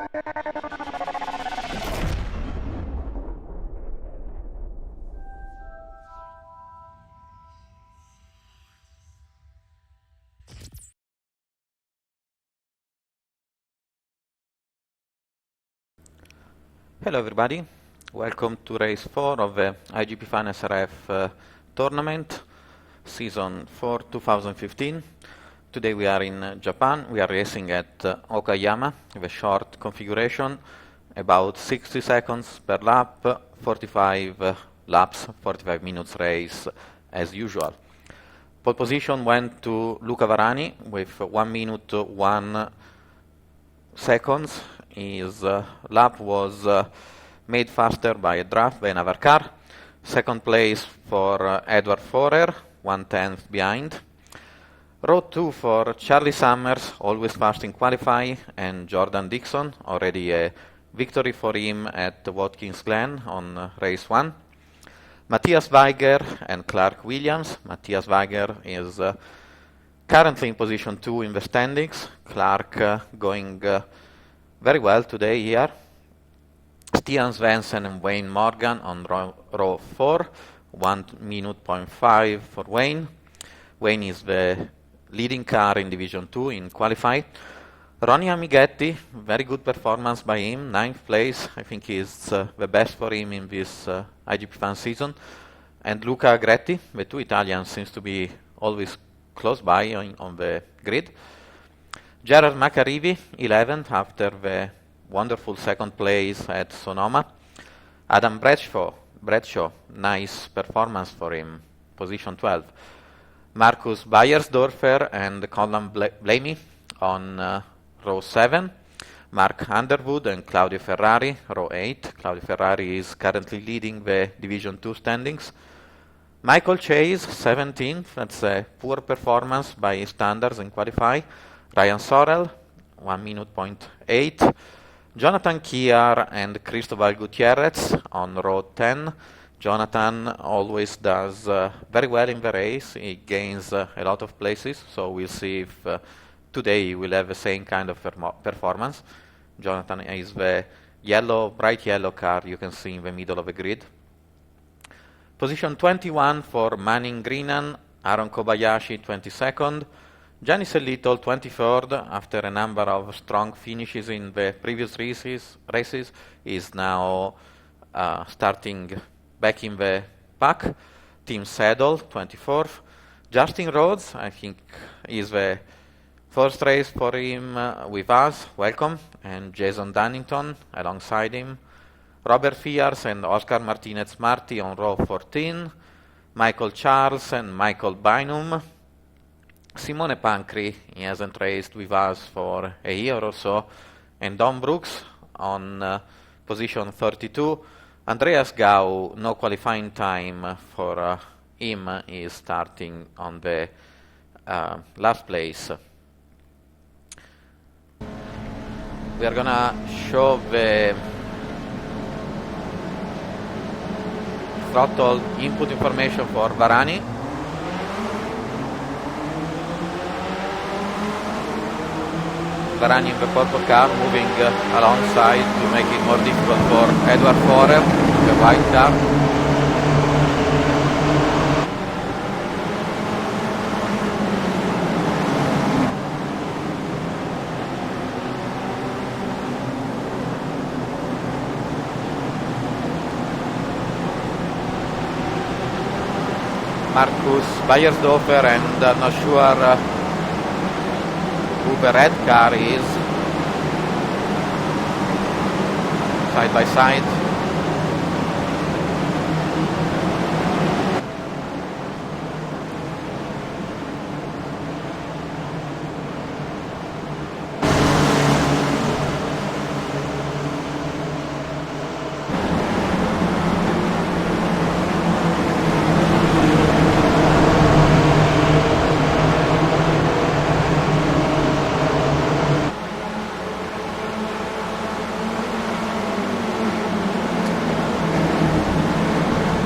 Hello everybody, welcome to Race 4 of the iGPFun SRF tournament, Season 4 2015. Today we are in Japan, we are racing at Okayama with a short configuration, about 60 seconds per lap, 45 laps, 45 minutes race as usual. Pole position went to Luca Varani with 1 minute 1 seconds. His lap was made faster by a draft by another car. Second place for Edward Forer, 1/10 behind. Row 2 for Charlie Summers, always fast in qualify, and Jordan Dixon, already a victory for him at Watkins Glen on race 1. Matthias Weiger and Clark Williams. Matthias Weiger is currently in position 2 in the standings. Clark going very well today here. Stian Svensson and Wayne Morgan on row 4, 1 minute 5 for Wayne. Wayne is the leading car in Division 2 in qualify. Ronnie Amighetti, very good performance by him, 9th place. I think is the best for him in this iGPFun season. And Luca Agretti, the two Italians, seems to be always close by on the grid. Gerard Macarivi, 11th, after the wonderful second place at Sonoma. Adam Bradshaw, nice performance for him, position 12. Marcus Beiersdorfer and Colin Blamey on row 7. Mark Underwood and Claudio Ferrari, row 8. Claudio Ferrari is currently leading the Division 2 standings. Michael Chase, 17th, that's a poor performance by standards in qualify. Ryan Sorrell, 1 minute 8. Jonathan Kiar and Cristobal Gutierrez on row 10. Jonathan always does very well in the race. He gains a lot of places, so we'll see if today he will have the same kind of performance. Jonathan is the bright yellow car you can see in the middle of the grid. Position 21 for Manning Greenan, Aaron Kobayashi 22nd. Giannis Little, 23rd, after a number of strong finishes in the previous races, is now starting back in the pack. Tim Saddle, 24th. Justin Rhodes, I think, is the first race for him with us. Welcome. And Jason Dunnington alongside him. Robert Fiars and Oscar Martinez-Marti on row 14. Michael Charles and Michael Bynum. Simone Pancri, he hasn't raced with us for a year or so, and Don Brooks on position 32. Andreas Gau, no qualifying time for him, is starting on the last place. We are gonna show the throttle input information for Varani. Varani in the purple car, moving alongside to make it more difficult for Edward Forer, the white car. Marcus Beiersdorfer, and I'm not sure who the red car is, side by side.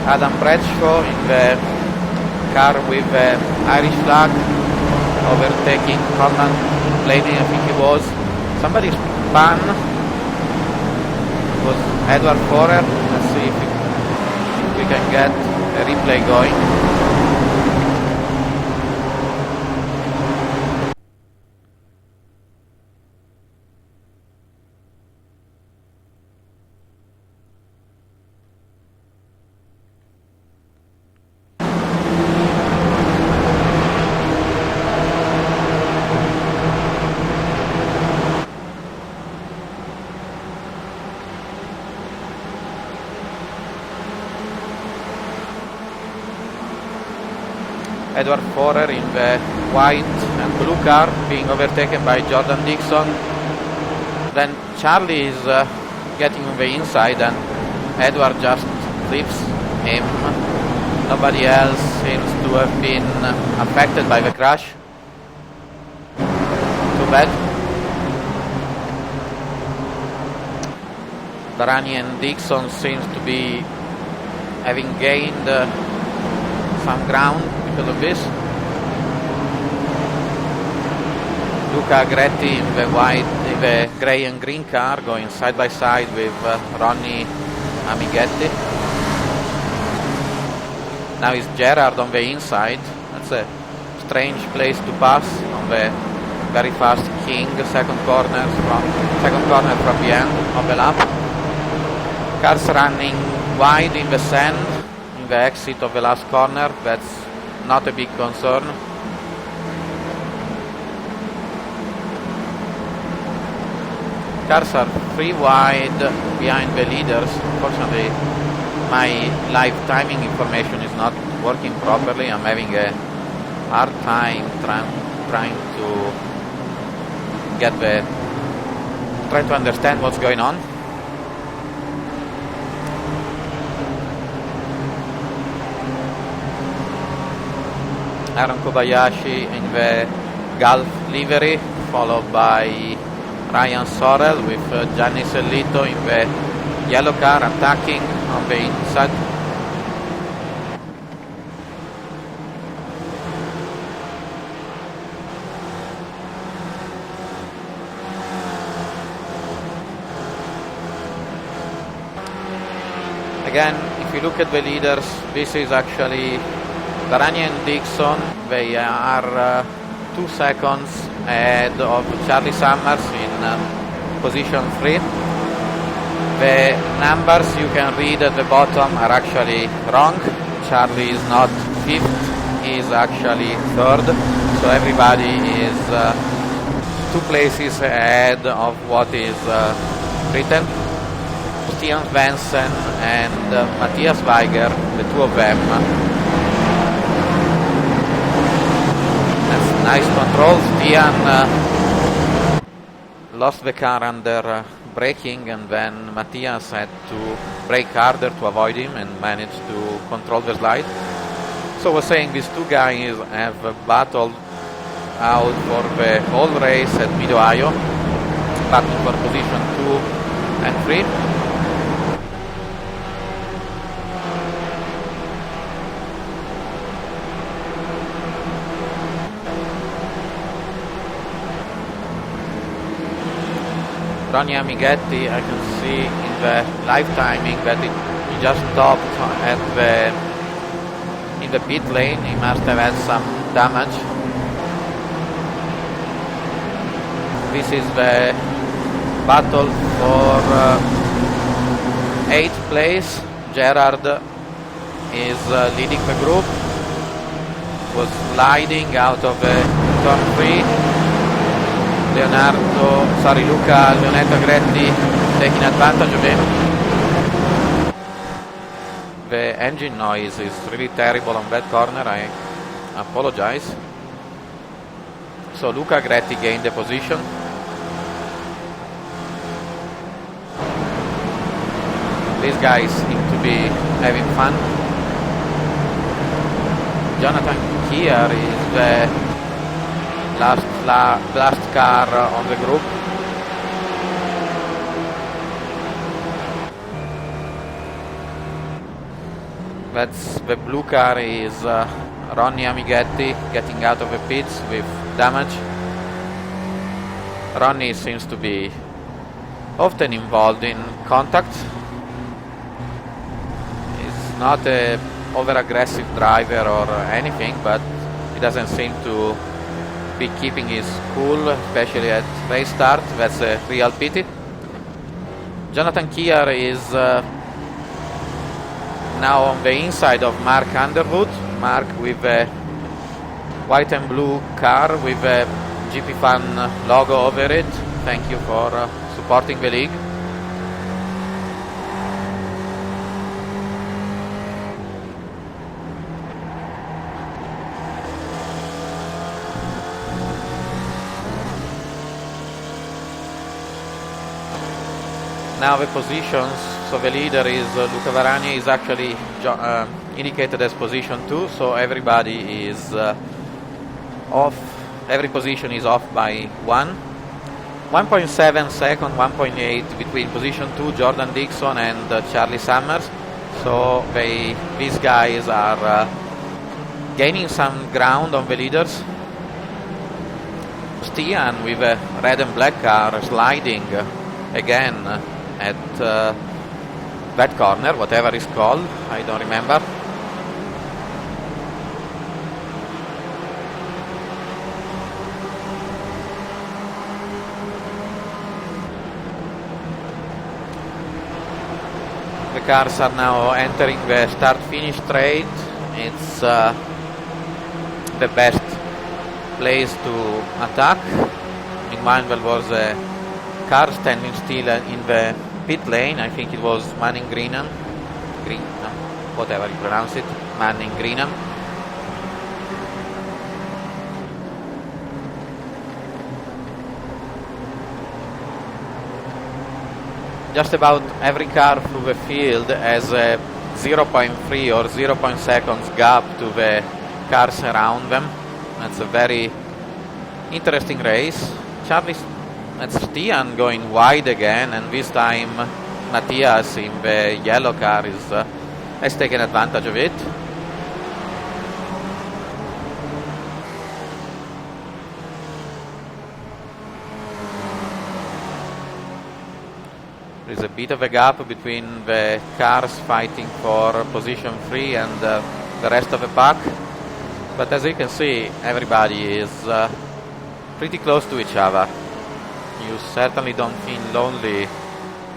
Adam Bradshaw in the car with the Irish flag, overtaking Colin Blaney, I think it was. Somebody spun was Edward Forer. Let's see if we can get a replay going. Edward Forer in the white and blue car being overtaken by Jordan Dixon. Then Charlie is getting on the inside and Edward just flips him. Nobody else seems to have been affected by the crash. Too bad. Darani and Dixon seems to be having gained some ground because of this. Luca Agretti in the grey and green car going side by side with Ronnie Amighetti. Now is Gerard on the inside. That's a strange place to pass on the very fast King second corner from the end of the lap. Cars running wide in the sand in the exit of the last corner. That's not a big concern. Cars are three wide behind the leaders. Unfortunately, my live timing information is not working properly. I'm having a hard time trying to understand what's going on. Aaron Kobayashi in the Gulf livery, followed by Ryan Sorrell with Gianni Sellito in the yellow car attacking on the inside. Again, if you look at the leaders, this is actually Darani and Dixon. They are 2 seconds ahead of Charlie Summers in position 3. The numbers you can read at the bottom are actually wrong. Charlie is not 5th, he is actually 3rd. So everybody is 2 places ahead of what is written. Stian Svensson and Matthias Weiger, the 2 of them. That's nice control. Stian lost the car under braking, and then Matthias had to brake harder to avoid him and managed to control the slide. So I was saying these 2 guys have battled out for the whole race at Mid-Ohio, battling for position 2 and 3. Ronnie Amighetti, I can see in the live timing that he just stopped in the pit lane. He must have had some damage. This is the battle for 8th place. Gerard is leading the group. Was sliding out of the turn 3. Luca Leonetto Agretti taking advantage of him. The engine noise is really terrible on that corner, I apologize. So Luca Agretti gained the position. These guys seem to be having fun. Jonathan Kier is the last car on the group. That's the blue car is Ronnie Amighetti getting out of the pits with damage. Ronnie seems to be often involved in contact. He's not a over-aggressive driver or anything, but he doesn't seem to be keeping his cool, especially at race start. That's a real pity. Jonathan Kier is now on the inside of Mark Underwood. Mark with a white and blue car with a iGPFun logo over it. Thank you for supporting the league. Now the positions, so the leader is Luca Varani, is actually indicated as position 2, so everybody is off, every position is off by 1. 1.7 second, 1.8 between position 2, Jordan Dixon and Charlie Summers, so these guys are gaining some ground on the leaders. Stian with a red and black car sliding again at that corner, whatever it's called, I don't remember. The cars are now entering the start-finish straight. It's the best place to attack. Meanwhile, there was a car standing still in the pit lane. I think it was Manning Greenham, whatever you pronounce it, Manning Greenham. Just about every car through the field has a 0.3 or 0.2 seconds gap to the cars around them. That's a very interesting race. That's Stian going wide again, and this time Matthias in the yellow car has taken advantage of it. There is a bit of a gap between the cars fighting for position 3 and the rest of the pack, but as you can see, everybody is pretty close to each other. You certainly don't feel lonely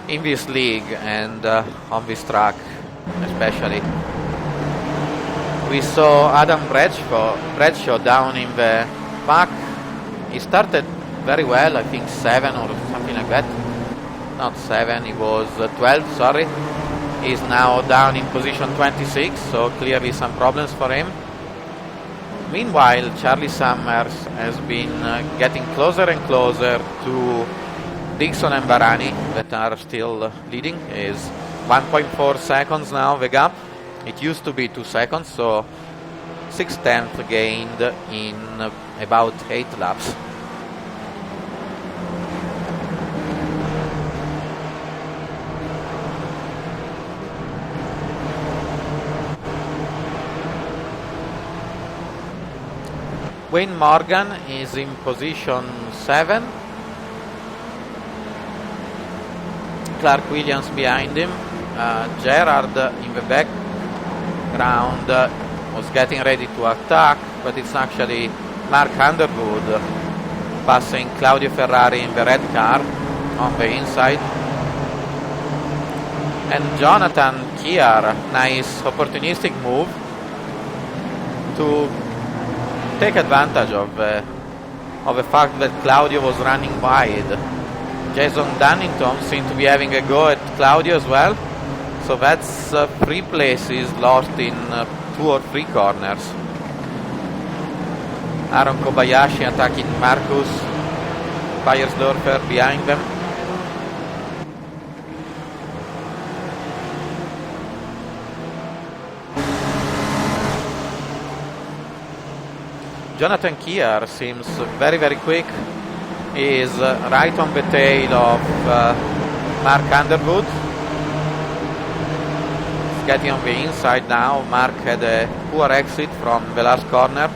in this league and on this track especially. We saw Adam Bradshaw down in the pack. He started very well, I think 7 or something like that. Not 7, he was 12, sorry. He's now down in position 26, so clearly some problems for him. Meanwhile, Charlie Summers has been getting closer and closer to Dixon and Varani, that are still leading. Is 1.4 seconds now the gap. It used to be 2 seconds, so 6/10 gained in about 8 laps. Wayne Morgan is in position 7. Clark Williams behind him. Gerard in the background was getting ready to attack, but it's actually Mark Underwood passing Claudio Ferrari in the red car on the inside. And Jonathan Kier, nice opportunistic move to take advantage of the fact that Claudio was running wide. Jason Dunnington seemed to be having a go at Claudio as well, so that's 3 places lost in 2 or 3 corners. Aaron Kobayashi attacking Marcus Beiersdorfer behind them. Jonathan Kier seems very, very quick. He is right on the tail of Mark Underwood. He's getting on the inside now. Mark had a poor exit from the last corner.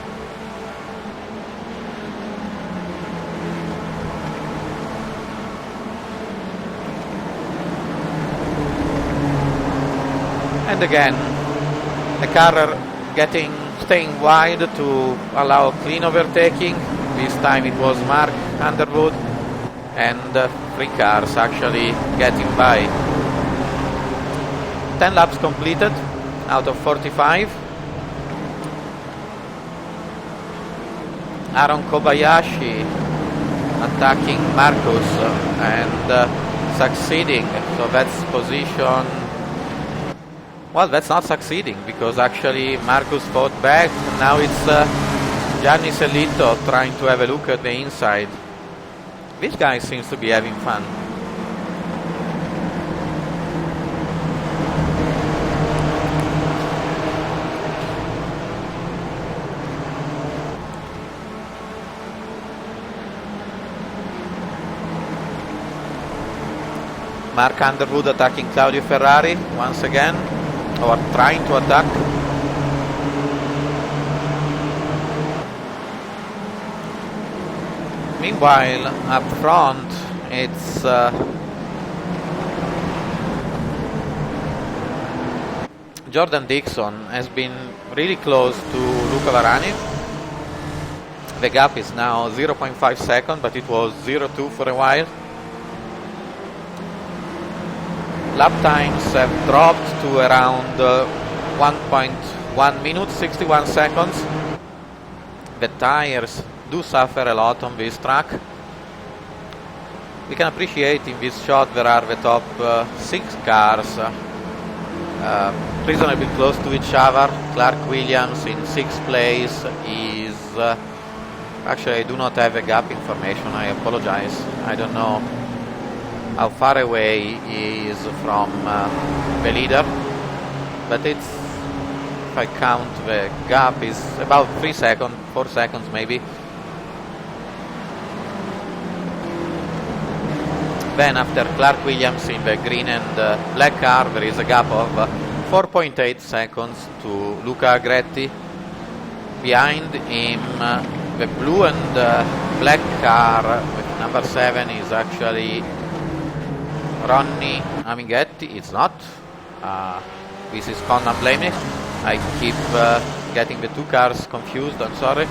And again, the car staying wide to allow clean overtaking. This time it was Mark Underwood, and 3 cars actually getting by. 10 laps completed out of 45. Aaron Kobayashi attacking Marcus and succeeding. So that's position. Well, that's not succeeding because actually Marcus fought back. Now it's Gianni Sellito trying to have a look at the inside. This guy seems to be having fun. Mark Underwood attacking Claudio Ferrari once again, or trying to attack. Meanwhile, up front, it's Jordan Dixon has been really close to Luca Varani. The gap is now 0.5 seconds, but it was 0.2 for a while. Lap times have dropped to around 1.1 minutes, 61 seconds. The tires do suffer a lot on this track. We can appreciate in this shot there are the top 6 cars reasonably close to each other. Clark Williams in 6th place is actually, I do not have a gap information, I apologize. I don't know how far away he is from the leader, but it's, if I count the gap, is about 3 seconds, 4 seconds maybe. Then after Clark Williams in the green and black car, there is a gap of 4.8 seconds to Luca Agretti. Behind him, the blue and black car with number 7 is actually Ronnie Amighetti. It's not. This is Connan Blaney. I keep getting the 2 cars confused, I'm sorry.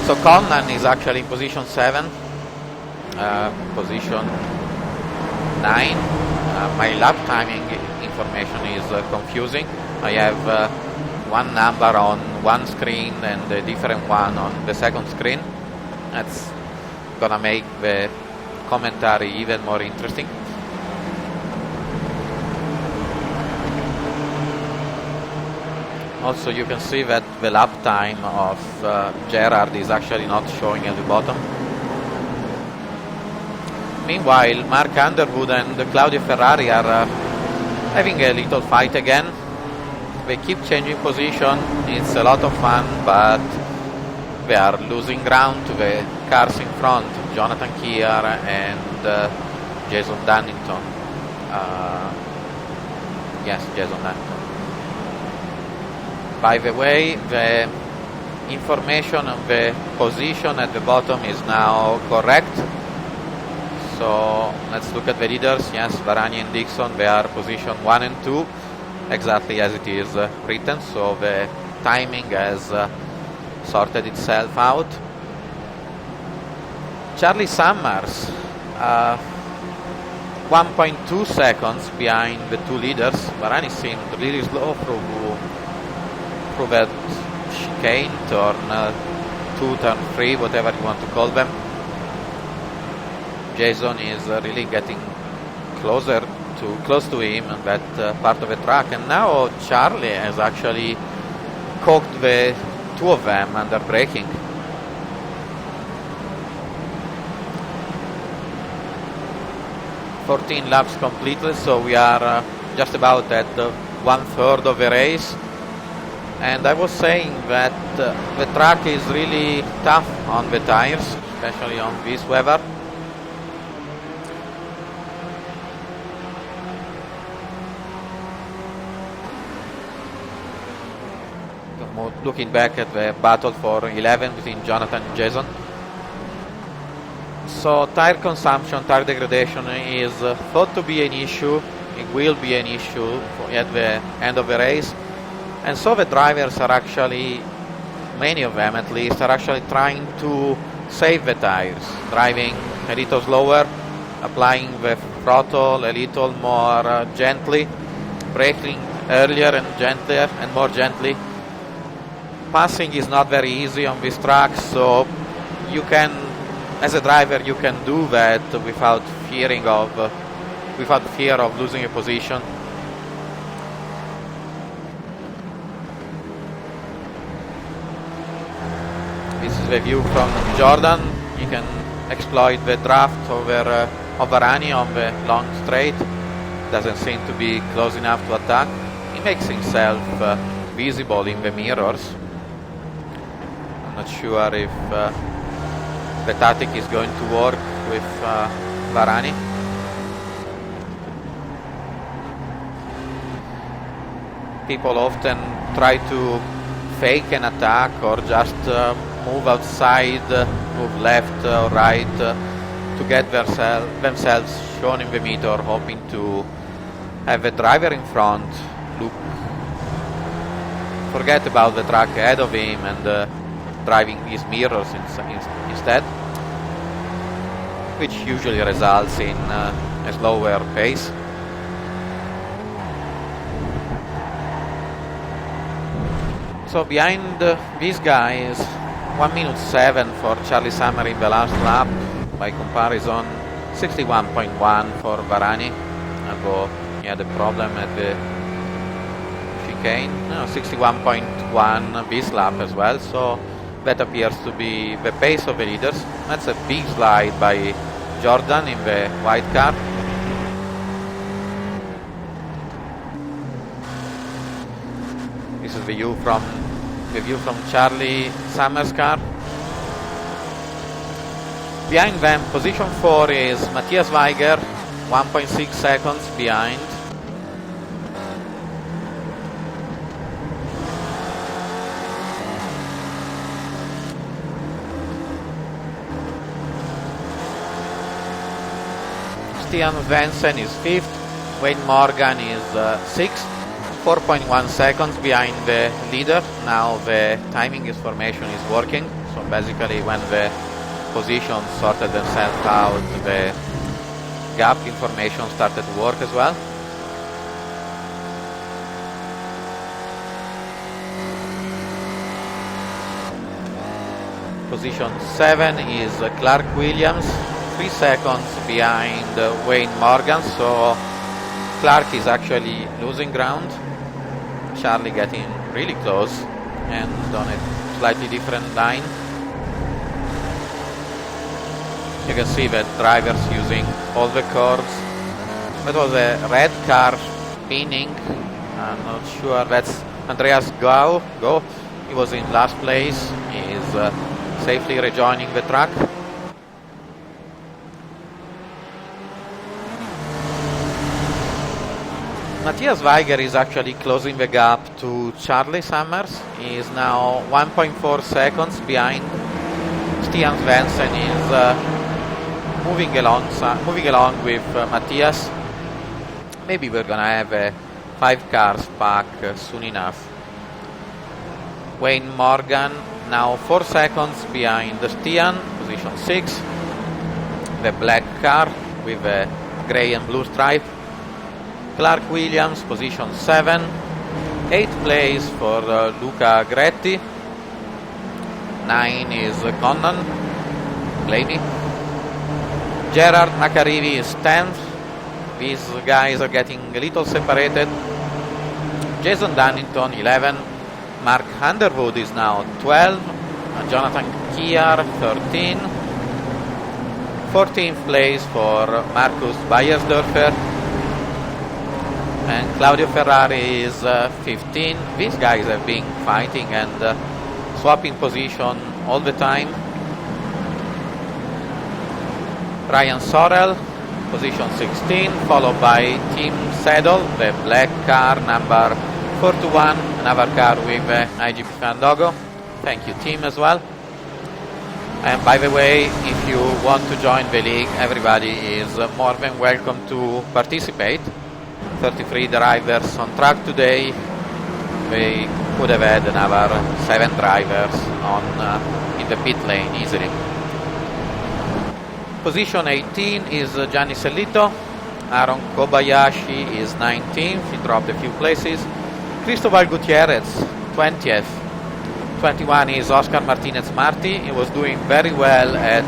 So Connan is actually in position 7. Position 9. My lap timing information is confusing. I have one number on one screen and a different one on the second screen. That's gonna make the commentary even more interesting. Also, you can see that the lap time of Gerard is actually not showing at the bottom. Meanwhile, Mark Underwood and Claudio Ferrari are having a little fight again. They keep changing position. It's a lot of fun, but they are losing ground to the cars in front, Jonathan Kier and Jason Dunnington. Yes, Jason Dunnington. By the way, the information on the position at the bottom is now correct. So let's look at the leaders. Yes, Varani and Dixon, they are position 1 and 2, exactly as it is written. So the timing has sorted itself out. Charlie Summers, 1.2 seconds behind the 2 leaders. Varani seemed really slow through that chicane, turn 2, turn 3, whatever you want to call them. Jason is really getting close to him on that part of the track, and now Charlie has actually caught the 2 of them under braking. "14 laps completed, so we are just about at 1/3 of the race. And I was saying that the track is really tough on the tires, especially on this weather. Looking back at the battle for 11 between Jonathan and Jason. So tire consumption, tire degradation is thought to be an issue it will be an issue at the end of the race. And so the drivers are actually, many of them at least, are actually trying to save the tires, driving a little slower, applying the throttle a little more gently, braking earlier and gentler and more gently. Passing is not very easy on this track, so you can, as a driver, you can do that without fear of losing a position. This is the view from Jordan. You can exploit the draft over Varani on the long straight. Doesn't seem to be close enough to attack. He makes himself visible in the mirrors. I'm not sure if the tactic is going to work with Varani. People often try to fake an attack or just move outside, move left or right to get themselves shown in the meter, hoping to have the driver in front forget about the track ahead of him and driving his mirrors instead, which usually results in a slower pace. So behind these guys, 1 minute 7 for Charlie Summer in the last lap. By comparison, 61.1 for Varani, although he had a problem at the chicane. 61.1 this lap as well, so that appears to be the pace of the leaders. That's a big slide by Jordan in the white car. This is the view from Charlie Summer's car. Behind them, position 4 is Matthias Weiger, 1.6 seconds behind. Stian Svensson is 5th, Wayne Morgan is 6th, 4.1 seconds behind the leader. Now the timing information is working, so basically when the positions sorted themselves out, the gap information started to work as well. Position 7 is Clark Williams, 3 seconds behind Wayne Morgan, so Clark is actually losing ground. Charlie getting really close and on a slightly different line. You can see that drivers using all the curves. That was a red car spinning. I'm not sure. That's Andreas Go. He was in last place. He is safely rejoining the track. Matthias Weiger is actually closing the gap to Charlie Summers. He is now 1.4 seconds behind. Stian Svensson is moving along with Matthias. Maybe we're gonna have 5 cars back soon enough. Wayne Morgan now 4 seconds behind Stian, position 6. The black car with a grey and blue stripe. Clark Williams, position 7. 8th place for Luca Gretti. 9 is Connon, Blaney. Gerard Nakarivi is 10th. These guys are getting a little separated. Jason Dunnington 11. Mark Underwood is now 12. Jonathan Kiar 13. 14th place for Markus Beiersdorfer. And Claudio Ferrari is 15. These guys have been fighting and swapping position all the time. Ryan Sorrell, position 16, followed by Tim Saddle, the black car, number 41, another car with iGPFun logo. Thank you, Tim, as well. And by the way, if you want to join the league, everybody is more than welcome to participate. 33 drivers on track today. We could have had another 7 drivers in the pit lane easily. Position 18 is Gianni Sellito. Aaron Kobayashi is 19th, he dropped a few places. Cristobal Gutierrez, 20th. 21 is Oscar Martinez Marti. He was doing very well at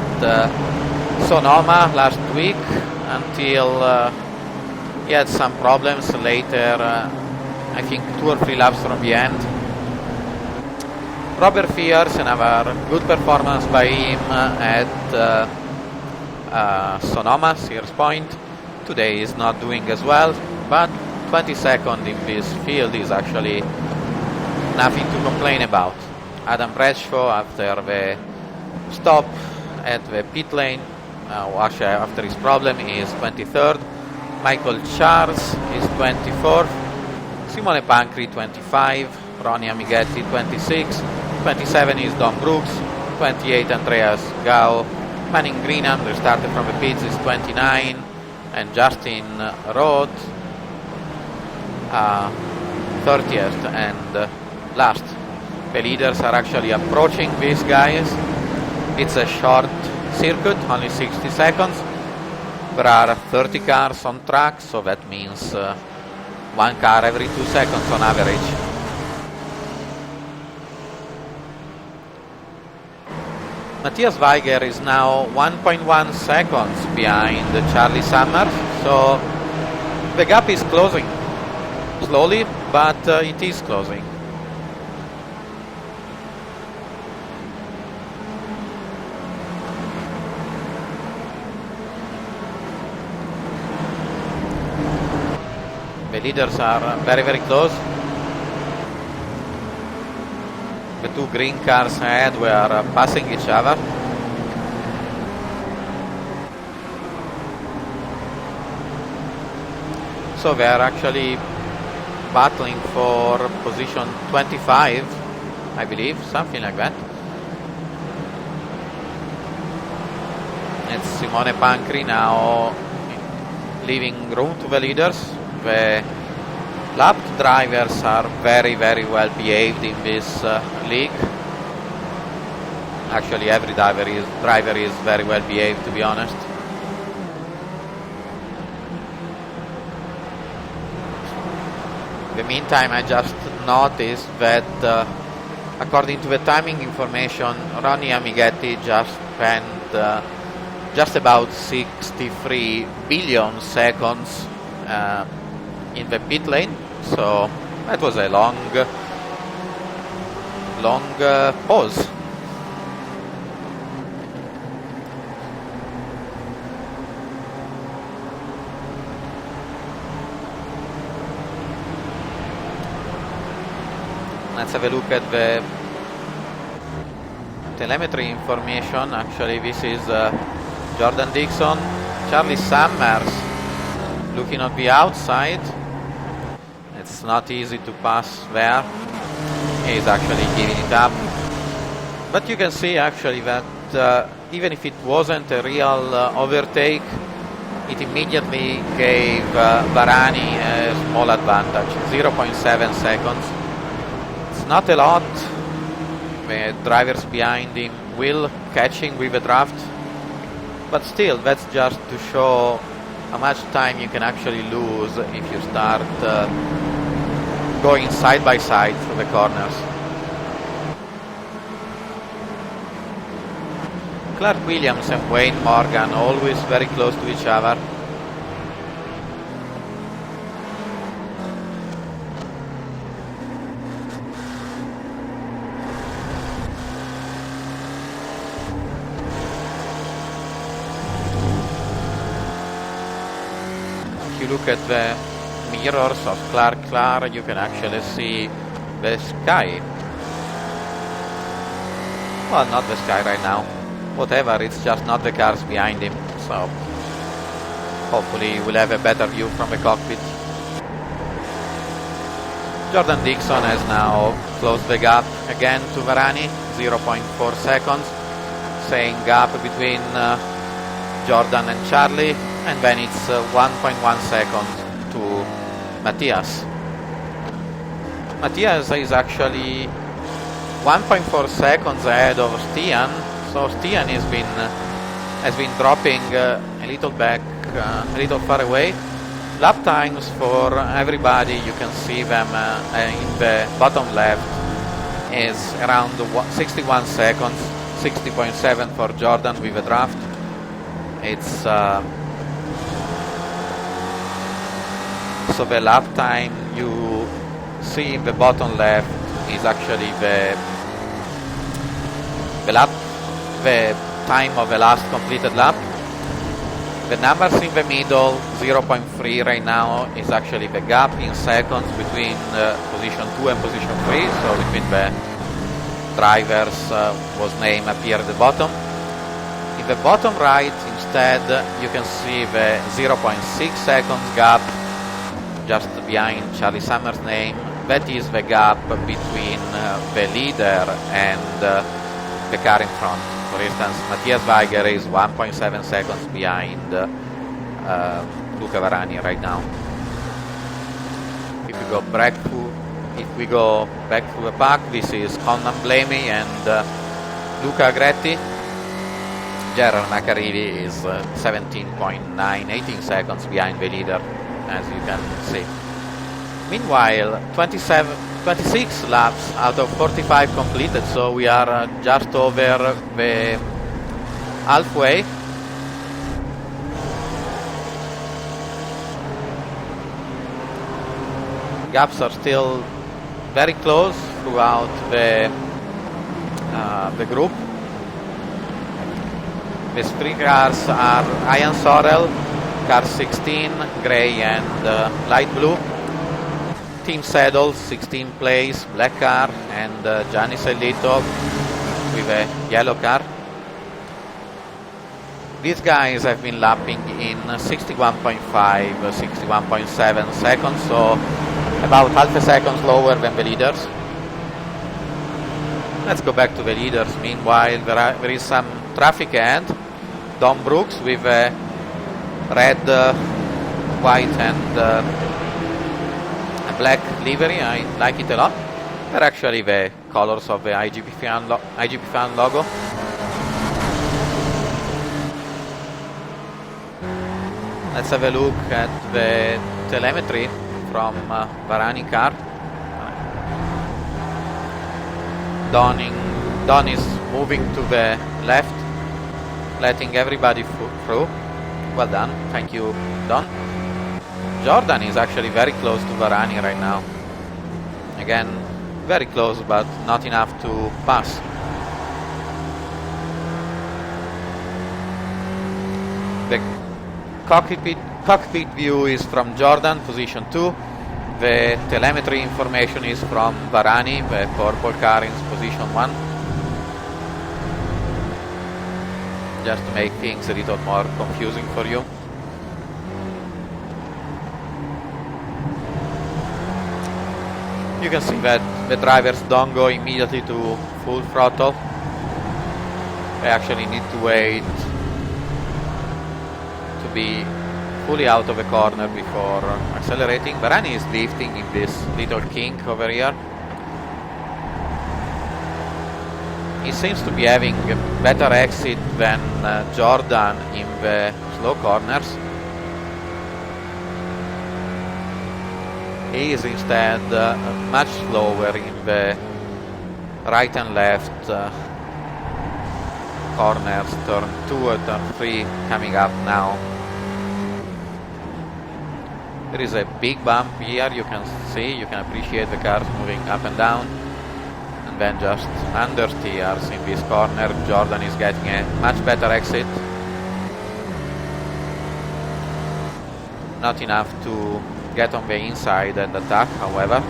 Sonoma last week until he had some problems later, I think 2 or 3 laps from the end. Robert Fears, another good performance by him at Sonoma, Sears Point. Today is not doing as well, but 22nd in this field is actually nothing to complain about. Adam Bradshaw, after the stop at the pit lane, after his problem, is 23rd. Michael Charles is 24th. Simone Pancri, 25. Ronnie Amighetti, 26. 27 is Don Brooks. 28 Andreas Gao. Manning Greenham, who started from the pits, is 29. And Justin Roth, 30th and last. The leaders are actually approaching these guys. It's a short circuit, only 60 seconds. There are 30 cars on track, so that means 1 car every 2 seconds on average. Matthias Weiger is now 1.1 seconds behind Charlie Summers, so the gap is closing. Slowly, but it is closing. The leaders are very, very close. The 2 green cars ahead were passing each other. So they are actually battling for position 25, I believe, something like that. It's Simone Pancri now leaving room to the leaders. The lapped drivers are very, very well behaved in this league. Actually, every driver is very well behaved, to be honest. In the meantime, I just noticed that according to the timing information, Ronnie Amighetti just spent just about 63 billion seconds in the pit lane, so that was a long pause. Let's have a look at the telemetry information. Actually, this is Jordan Dixon, Charlie Summers looking on the outside. It's not easy to pass there. He's actually giving it up. But you can see actually that even if it wasn't a real overtake, it immediately gave Varani a small advantage, 0.7 seconds. It's not a lot. The drivers behind him will catching with the draft, but still, that's just to show how much time you can actually lose if you start going side by side through the corners. Clark Williams and Wayne Morgan always very close to each other. If you look at the mirrors of Clark, you can actually see the sky. Well, not the sky right now. Whatever, it's just not the cars behind him. So hopefully we'll have a better view from the cockpit. Jordan Dixon has now closed the gap again to Varani, 0.4 seconds. Same gap between Jordan and Charlie, and then it's 1.1 seconds to Matthias. Matthias is actually 1.4 seconds ahead of Stian, so Stian has been dropping a little back, a little far away. Lap times for everybody, you can see them in the bottom left, is around 61 seconds, 60.7 for Jordan with a draft. It's so the lap time you see in the bottom left is actually the time of the last completed lap. The numbers in the middle, 0.3 right now, is actually the gap in seconds between position 2 and position 3, so between the drivers whose name appear at the bottom. In the bottom right, instead, you can see the 0.6 seconds gap just behind Charlie Summers' name. That is the gap between the leader and the car in front. For instance, Matthias Weiger is 1.7 seconds behind Luca Varani right now. If we go back to the pack, this is Connan Blamey and Luca Agretti. Gerald McAreevy is 17.9, 18 seconds behind the leader, as you can see. Meanwhile, 26 laps out of 45 completed, so we are just over the halfway. Gaps are still very close throughout the group. The three cars are Ian Sorrell, car 16, grey and light blue. Team Saddle, 16 place, black car, and Gianni Sellito with a yellow car. These guys have been lapping in 61.5, 61.7 seconds, so about half a second slower than the leaders. Let's go back to the leaders. Meanwhile, there is some traffic ahead. Don Brooks with a red, white, and black livery. I like it a lot. They're actually the colors of the iGPFun logo. Let's have a look at the telemetry from Varani car. Don is moving to the left, letting everybody through. Well done, thank you, Don. Jordan is actually very close to Varani right now. Again, very close, but not enough to pass. The cockpit view is from Jordan, position 2. The telemetry information is from Varani, the purple car in position 1. Just to make things a little more confusing for you. You can see that the drivers don't go immediately to full throttle. They actually need to wait to be fully out of the corner before accelerating. Varani is drifting in this little kink over here. He seems to be having a better exit than Jordan in the slow corners. He is instead much slower in the right and left corners, turn 2 and turn 3 coming up now. There is a big bump here, you can appreciate the cars moving up and down. And then just understeers in this corner. Jordan is getting a much better exit. Not enough to get on the inside and attack, however.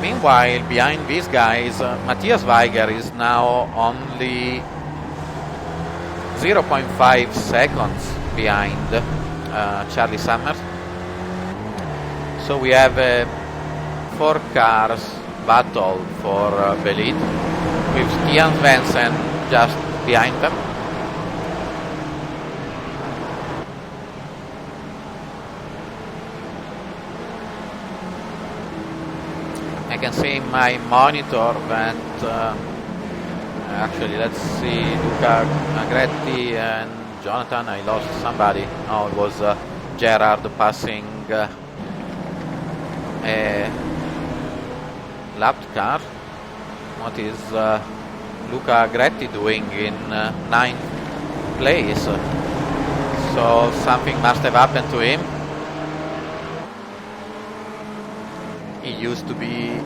Meanwhile, behind these guys, Matthias Weiger is now only 0.5 seconds behind Charlie Summers. So we have a 4 cars battle for the lead, with Stian Svensson just behind them. I can see in my monitor that actually, let's see, Luca Agretti and Jonathan. I lost somebody. Oh, it was Gerard passing a lapped car. What is Luca Agretti doing in 9th place? So something must have happened to him. He used to be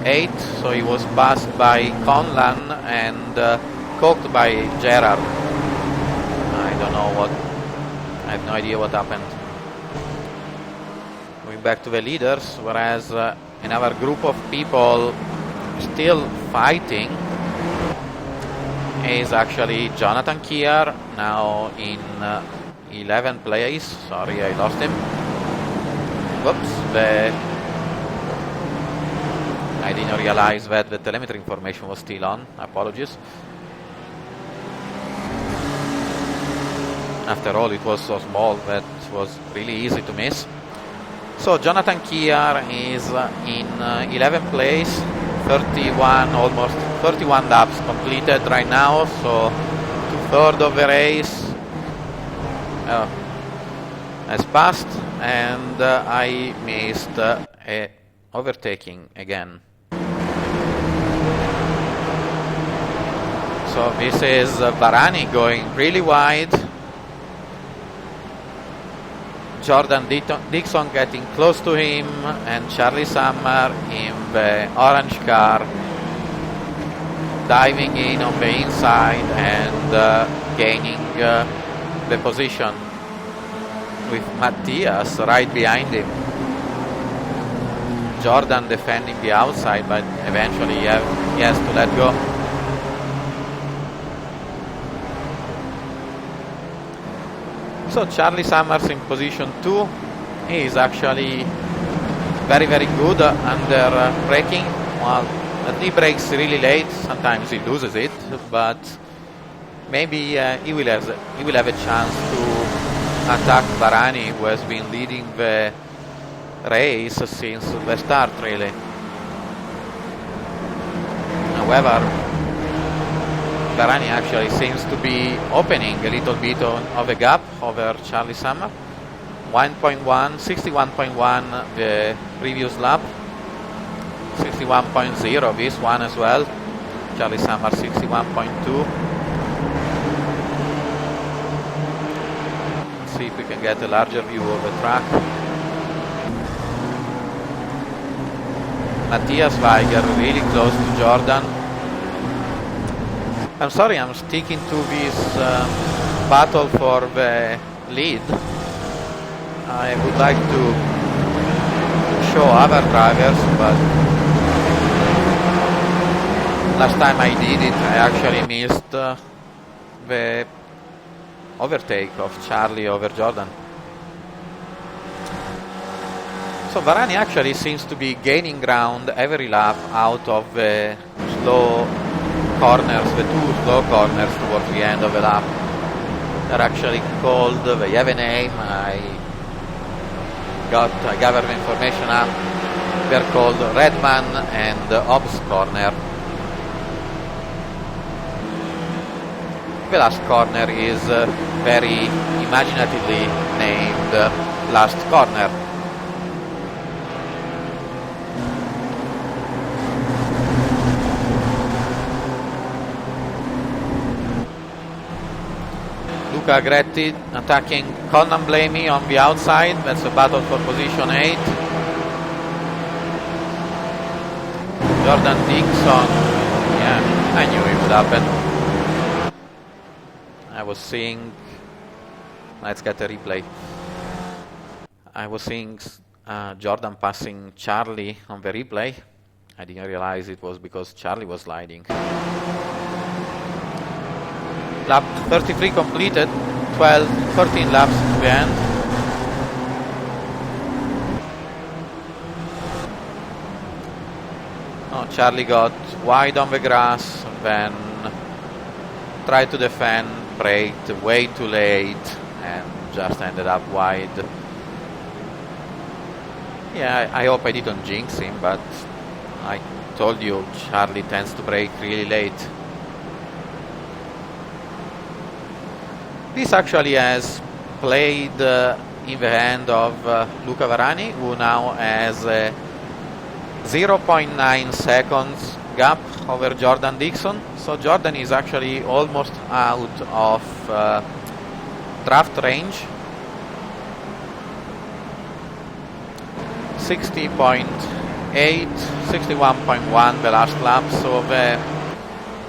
8th, so he was passed by Conlan and cooked by Gerard. I don't know what, I have no idea what happened. Going back to the leaders, whereas another group of people still fighting is actually Jonathan Kier, now in 11th place. Sorry, I lost him. Whoops, I didn't realize that the telemetry information was still on. Apologies. After all, it was so small that it was really easy to miss. So Jonathan Kier is in 11th place, 31, almost 31 laps completed right now. So 2/3 of the race has passed, and I missed a overtaking again. So this is Varani going really wide. Jordan Dixon getting close to him, and Charlie Summer in the orange car diving in on the inside and gaining the position with Matthias right behind him. Jordan defending the outside, but eventually he has to let go. So Charlie Summers in position 2. He is actually very, very good under braking. Well, he brakes really late. Sometimes he loses it, but maybe he will have a chance to attack Varani, who has been leading the race since the start, really. However, Varani actually seems to be opening a little bit of a gap over Charlie Summer. 61.1 the previous lap, 61.0 this one as well. Charlie Summer 61.2. Let's see if we can get a larger view of the track. Matthias Weiger really close to Jordan. I'm sorry, I'm sticking to this battle for the lead. I would like to show other drivers, but last time I did it, I actually missed the overtake of Charlie over Jordan. So Varani actually seems to be gaining ground every lap out of the slow corners, the two slow corners towards the end of the lap. They're actually called, they have a name, I gathered the information up. They're called Redman and Hobbs Corner. The last corner is very imaginatively named Last Corner. Luca Agretti attacking Conan Blamey on the outside. That's a battle for position 8. Jordan Dixon. Yeah, I knew it would happen. I was seeing... Let's get a replay. I was seeing Jordan passing Charlie on the replay. I didn't realize it was because Charlie was sliding. Lap 33 completed, 13 laps to the end. Oh, Charlie got wide on the grass, then tried to defend, braked way too late, and just ended up wide. Yeah, I hope I didn't jinx him, but I told you Charlie tends to brake really late. This actually has played in the hand of Luca Varani, who now has a 0.9 seconds gap over Jordan Dixon. So Jordan is actually almost out of draft range. 60.8, 61.1 the last lap, so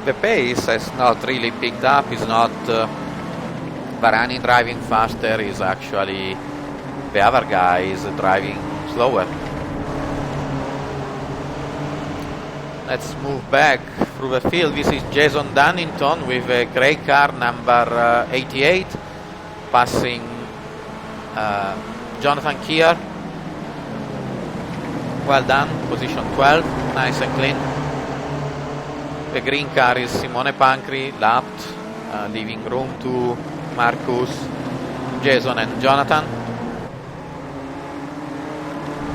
the pace has not really picked up. It's not Varani driving faster, is actually the other guy is driving slower. Let's move back through the field. This is Jason Dunnington with a grey car number 88, passing Jonathan Kier. Well done, position 12, nice and clean. The green car is Simone Pancri, lapped, leaving room to Marcus, Jason and Jonathan.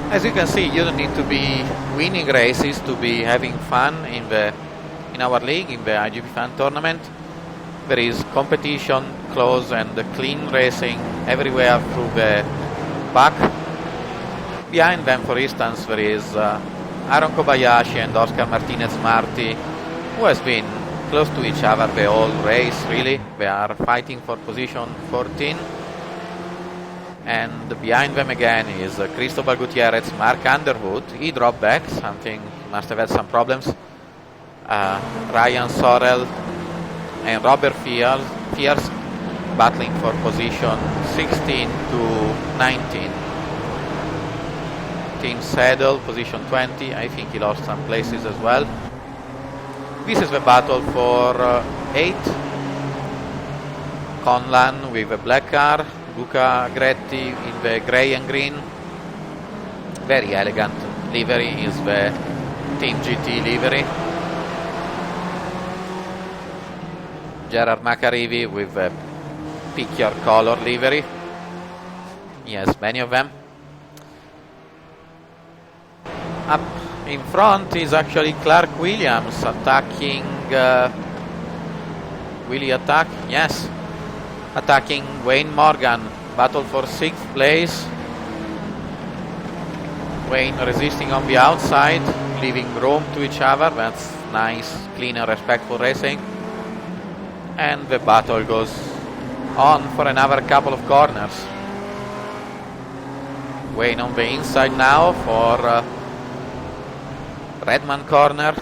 As you can see, you don't need to be winning races to be having fun in our league, in the iGPFun tournament. There is competition, close and clean racing everywhere through the pack. Behind them, for instance, there is Aaron Kobayashi and Oscar Martinez-Marti, who has been close to each other the whole race, really. They are fighting for position 14. And behind them again is Cristobal Gutierrez, Mark Underwood. He dropped back, something, he must have had some problems. Ryan Sorrell and Robert Fierce battling for position 16 to 19. Tim Saddle, position 20. I think he lost some places as well. This is the battle for 8. Conlan with a black car. Luca Gretti in the grey and green. Very elegant livery is the Team GT livery. Gerard Macarivi with a pick your color livery. He has many of them. Up in front is actually Clark Williams attacking. Will he attack? Yes. Attacking Wayne Morgan. Battle for 6th place. Wayne resisting on the outside, leaving room to each other. That's nice, clean and respectful racing. And the battle goes on for another couple of corners. Wayne on the inside now for Redman corner.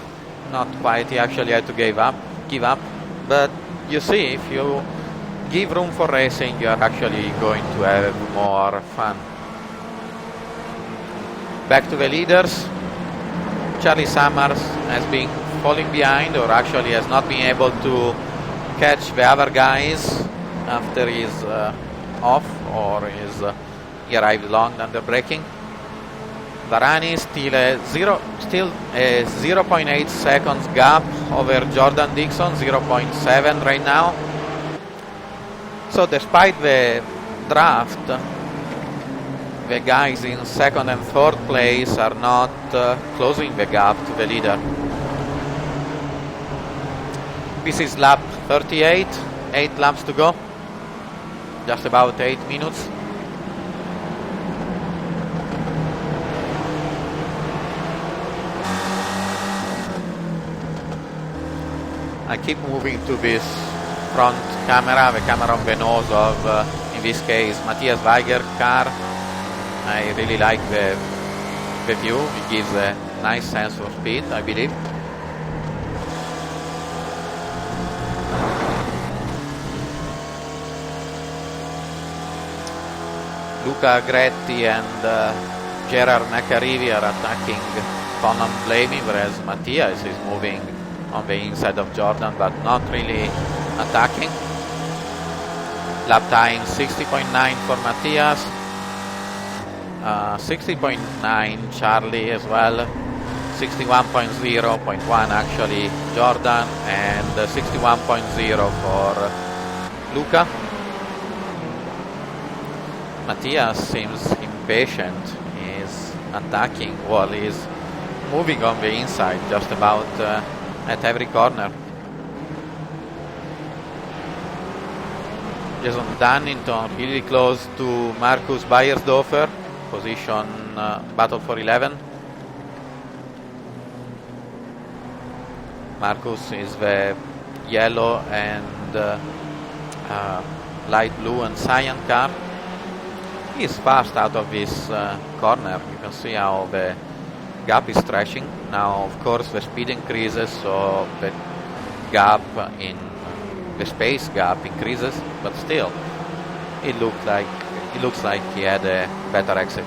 Not quite, he actually had to give up. But you see, if you give room for racing, you are actually going to have more fun. Back to the leaders. Charlie Summers has been falling behind, or actually has not been able to catch the other guys after he's off, or he arrived long under braking. Varani still a 0.8 seconds gap over Jordan Dixon, 0.7 right now. So despite the draft, the guys in 2nd and 3rd place are not closing the gap to the leader. This is lap 38, 8 laps to go, just about 8 minutes. I keep moving to this front camera, the camera on the nose of, in this case, Matthias Weiger car. I really like the view. It gives a nice sense of speed, I believe. Luca Gretti and Gerard Macarivi are attacking Conan Blamey, whereas Matthias is moving on the inside of Jordan, but not really attacking. Lap time 60.9 for Matthias, 60.9 Charlie as well, 61.0.1 actually Jordan, and 61.0 for Luca. Matthias seems impatient. He's attacking. Well, he's moving on the inside just about at every corner. Jason Dunnington really close to Marcus Beiersdorfer, position battle for 11. Marcus is the yellow and light blue and cyan car. He's fast out of this corner. You can see how the gap is stretching. Now, of course, the speed increases, so the gap in the space gap increases, but still, it looks like he had a better exit.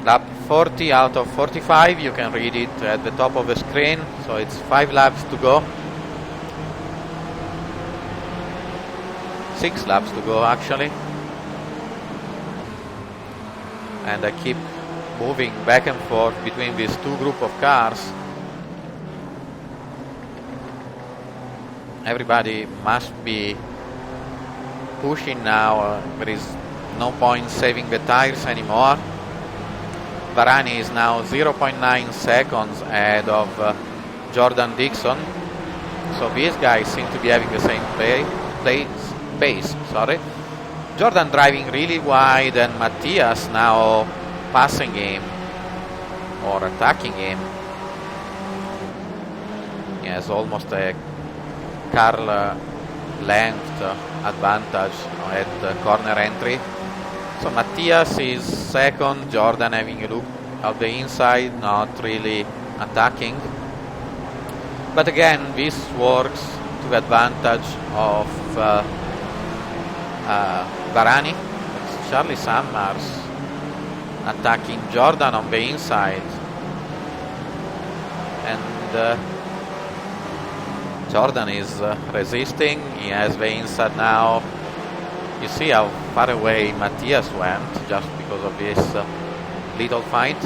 Lap 40 out of 45, you can read it at the top of the screen, so it's 5 laps to go. 6 laps to go actually. And I keep moving back and forth between these two groups of cars. Everybody must be pushing now. There is no point saving the tires anymore. Varani is now 0.9 seconds ahead of Jordan Dixon. So these guys seem to be having the same pace. Jordan driving really wide, and Matthias now passing him or attacking him. He has almost a car length advantage at the corner entry. So Matthias is second, Jordan having a look at the inside, not really attacking. But again, this works to the advantage of Varani. It's Charlie Summers attacking Jordan on the inside. And Jordan is resisting. He has the inside now. You see how far away Matthias went just because of this little fight.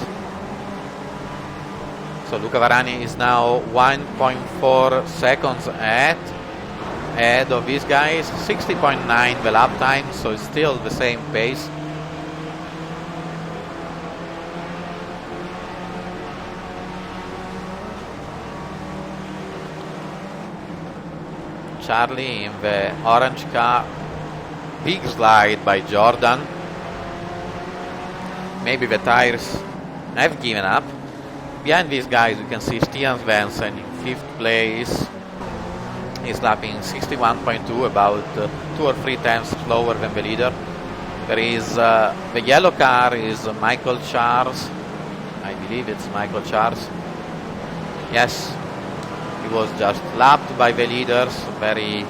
So Luca Varani is now 1.4 seconds ahead of these guys. 60.9 the lap time, so it's still the same pace. Charlie in the orange car. Big slide by Jordan. Maybe the tires have given up. Behind these guys you can see Stian Svensson in 5th place. He's lapping 61.2, about 2 or 3 times slower than the leader. There is the yellow car is Michael Charles. I believe it's Michael Charles. Yes, he was just lapped by the leaders. Very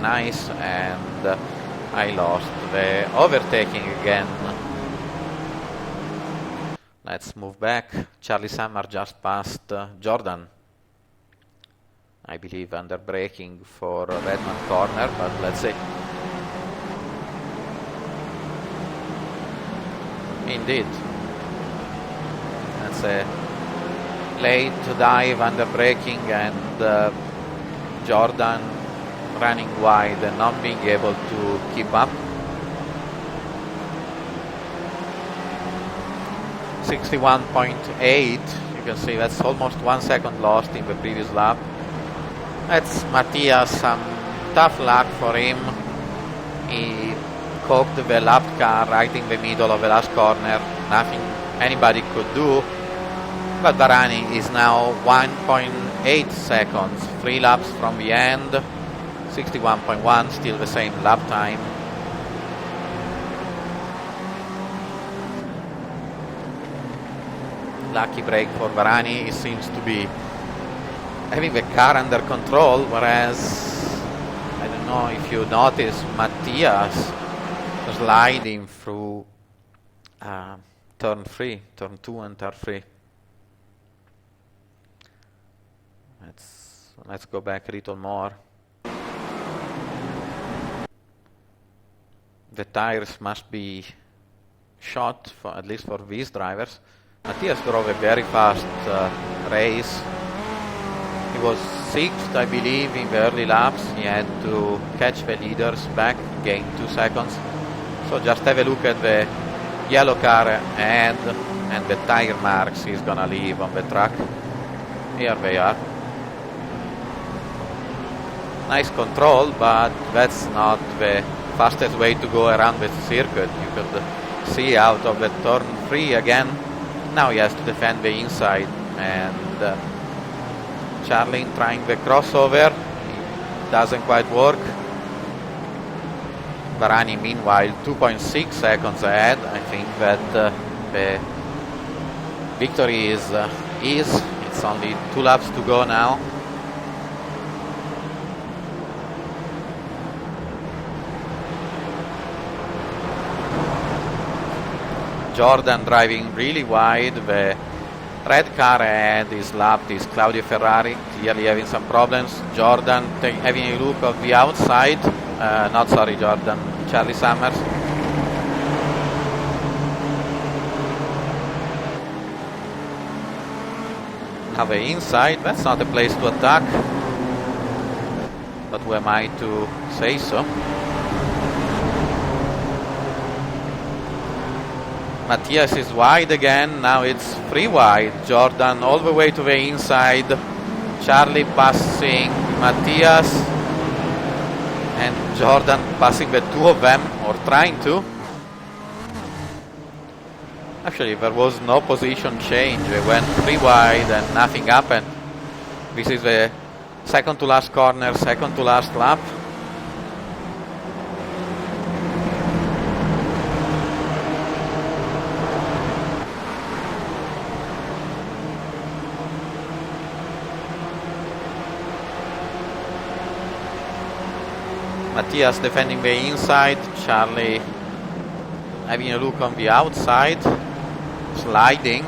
nice, and I lost the overtaking again. Let's move back. Charlie Summer just passed Jordan, I believe, under braking for Redmond corner, but let's see. Indeed, that's a late dive under braking, and Jordan running wide and not being able to keep up. 61.8, you can see that's almost 1 second lost in the previous lap. That's Matthias, some tough luck for him. He caught the lap car right in the middle of the last corner, nothing anybody could do. But Varani is now 1.8 seconds, 3 laps from the end. 61.1, still the same lap time. Lucky break for Varani. He seems to be having the car under control, whereas I don't know if you notice Matthias sliding through turn 2 and turn 3. Let's go back a little more. The tires must be shot, for at least for these drivers. Matthias drove a very fast race. He was 6th, I believe, in the early laps. He had to catch the leaders back, gain 2 seconds. So just have a look at the yellow car ahead and the tire marks he's gonna leave on the track. Here they are. Nice control, but that's not the fastest way to go around the circuit. You could see out of the turn 3 again. Now he has to defend the inside, and Charlie trying the crossover. It doesn't quite work. Barani meanwhile 2.6 seconds ahead. I think that the victory is it's only 2 laps to go now. Jordan driving really wide. The red car ahead is lapped is Claudio Ferrari, clearly having some problems. Jordan having a look of the outside. Jordan, Charlie Summers. Now the inside, that's not a place to attack. But who am I to say so? Matthias is wide again, now it's 3 wide. Jordan all the way to the inside. Charlie passing Matthias. And Jordan passing the 2 of them, or trying to. Actually, there was no position change. They went 3 wide and nothing happened. This is the second to last corner, second to last lap. Matthias defending the inside, Charlie having a look on the outside, sliding.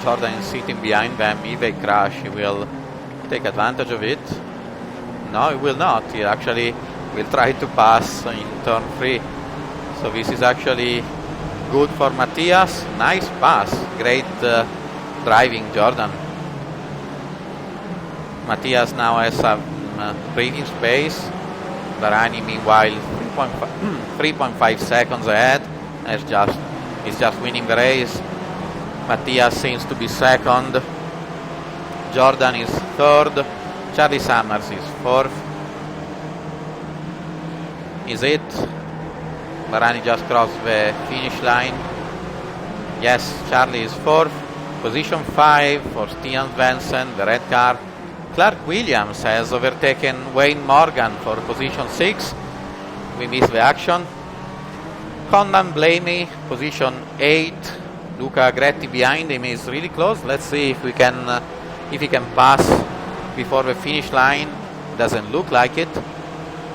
Jordan is sitting behind them. If they crash, he will take advantage of it. No, he will not. He actually will try to pass in turn 3. So this is actually good for Matthias. Nice pass. Great driving, Jordan. Matthias now has some breathing space. Barani meanwhile 3.5 seconds ahead. He's just winning the race. Matthias seems to be second. Jordan is third. Charlie Summers is fourth. Is it? Barani just crossed the finish line. Yes, Charlie is fourth. Position 5 for Stian Svensson, the red car. Clark Williams has overtaken Wayne Morgan for position 6. We missed the action. Condan Blamey, position 8. Luca Agretti behind him is really close. Let's see if he can pass before the finish line. Doesn't look like it.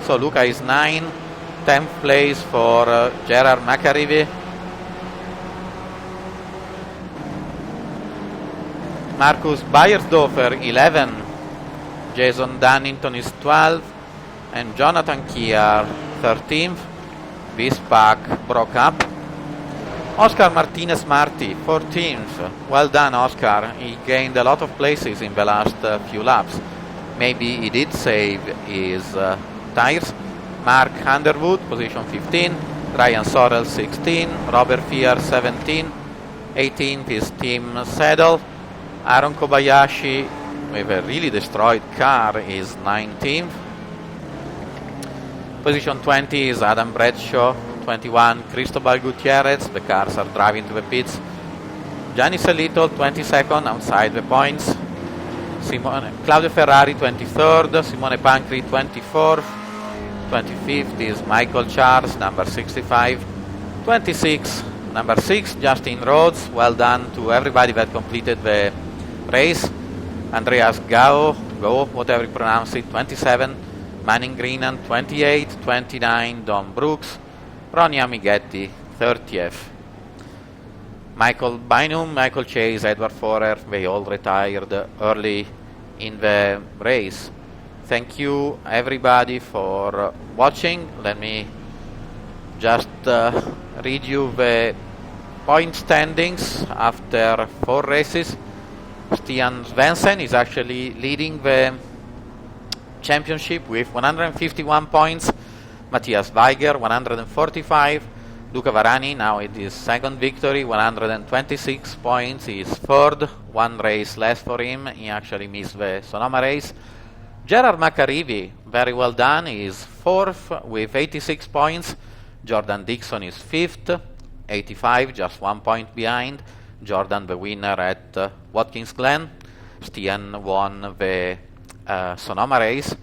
So Luca is 9. 10th place for Gerard McAreevy. Marcus Beiersdorfer 11. Jason Dunnington is 12th, and Jonathan Kier 13th. This pack broke up. Oscar Martinez Marti 14th. Well done, Oscar. He gained a lot of places in the last few laps. Maybe he did save his tires. Mark Underwood, position 15. Ryan Sorrell 16. Robert Fier 17. 18th is Tim Seddle. Aaron Kobayashi with a really destroyed car is 19th. Position 20 is Adam Bradshaw. 21 Cristobal Gutierrez. The cars are driving to the pits. Gianni Salito 22nd outside the points. Claudio Ferrari 23rd. Simone Pancri 24th. 25th is Michael Charles, number 65. 26, number 6, Justin Rhodes. Well done to everybody that completed the race. Andreas Go, whatever you pronounce it, 27. Manning Greenan, 28. 29, Don Brooks. Ronnie Amighetti, 30th. Michael Bynum, Michael Chase, Edward Forer, they all retired early in the race. Thank you everybody for watching. Let me just read you the point standings after 4 races. Stian Svensson is actually leading the championship with 151 points. Matthias Weiger 145. Luca Varani now it is second victory, 126 points. He is third, one race less for him. He actually missed the Sonoma race. Gerard Macarivi, very well done. He is fourth with 86 points. Jordan Dixon is fifth, 85, just 1 point behind. Jordan the winner at Watkins Glen. Stian won the Sonoma race.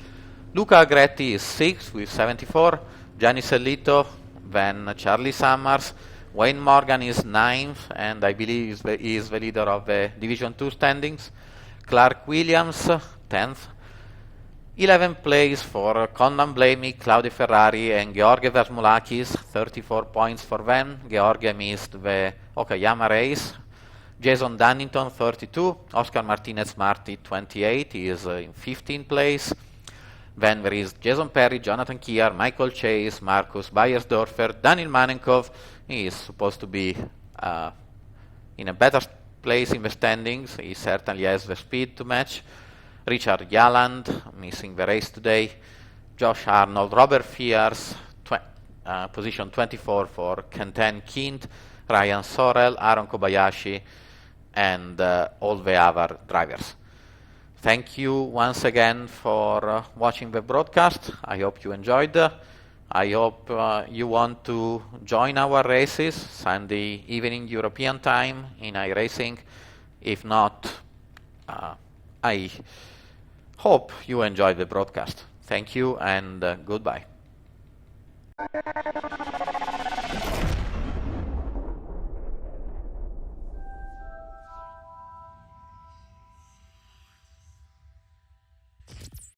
Luca Agretti is sixth with 74. Gianni Sellito, then Charlie Summers. Wayne Morgan is ninth, and I believe he is the leader of the Division 2 standings. Clark Williams, 10th. 11th place for Condan Blamey, Claudio Ferrari, and George Versmoulakis, 34 points for them. George missed the Okayama race. Jason Dunnington, 32. Oscar Martinez-Marti, 28. He is in 15th place. Then there is Jason Perry, Jonathan Kier, Michael Chase, Markus Beiersdorfer, Daniel Manenkov. He is supposed to be in a better place in the standings. He certainly has the speed to match. Richard Yalland, missing the race today. Josh Arnold, Robert Fiers, position 24 for Kenten Kint, Ryan Sorrell, Aaron Kobayashi, and all the other drivers. Thank you once again for watching the broadcast. I hope you enjoyed. I hope you want to join our races Sunday evening European time in iRacing. If not, I hope you enjoyed the broadcast. Thank you and goodbye.